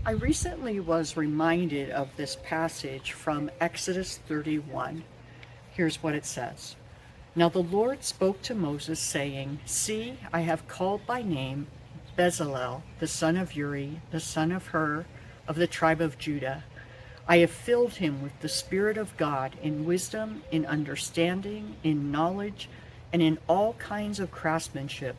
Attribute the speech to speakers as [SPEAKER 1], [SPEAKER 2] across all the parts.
[SPEAKER 1] I recently was reminded of this passage from Exodus 31. Here's what it says. Now the Lord spoke to Moses, saying, See, I have called by name Bezalel, the son of Uri, the son of Hur, of the tribe of Judah. I have filled him with the Spirit of God in wisdom, in understanding, in knowledge, and in all kinds of craftsmanship,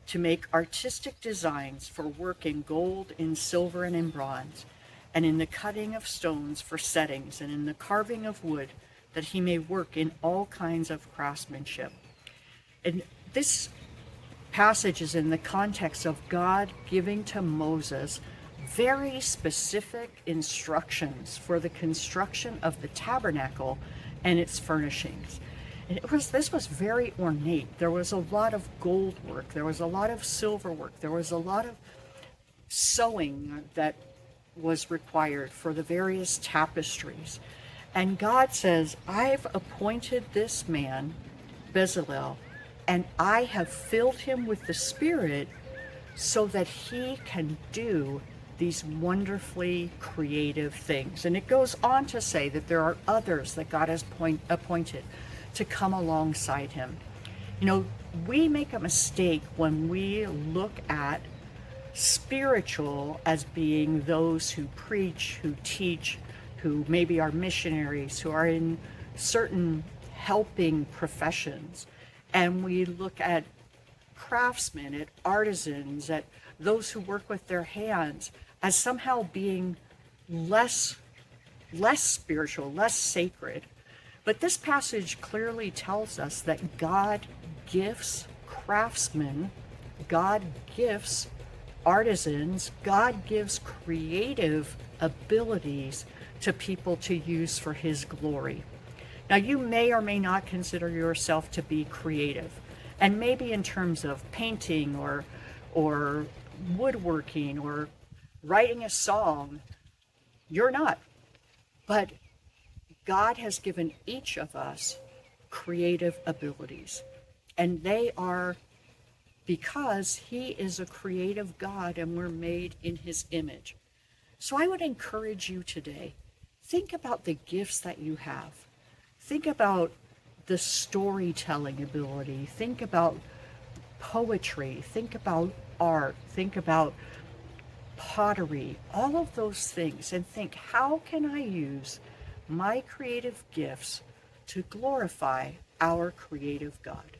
[SPEAKER 1] to make artistic designs for work in gold, in silver, and in bronze, and in the cutting of stones for settings, and in the carving of wood, that he may work in all kinds of craftsmanship. And this passage is in the context of God giving to Moses very specific instructions for the construction of the tabernacle and its furnishings. And this was very ornate. There was a lot of gold work, there was a lot of silver work, there was a lot of sewing that was required for the various tapestries. And God says, I've appointed this man, Bezalel, and I have filled him with the Spirit so that he can do these wonderfully creative things. And it goes on to say that there are others that God has appointed to come alongside him. You know, we make a mistake when we look at spiritual as being those who preach, who teach, who maybe are missionaries, who are in certain helping professions. And we look at craftsmen, at artisans, at those who work with their hands as somehow being less spiritual, less sacred. But this passage clearly tells us that God gifts craftsmen, God gifts artisans, God gives creative abilities to people to use for his glory. Now, you may or may not consider yourself to be creative, and maybe in terms of painting or woodworking or writing a song, you're not. But God has given each of us creative abilities, and they are because he is a creative God and we're made in his image. So I would encourage you today, think about the gifts that you have. Think about the storytelling ability. Think about poetry. Think about art. Think about pottery, all of those things, and think, how can I use my creative gifts to glorify our creative God?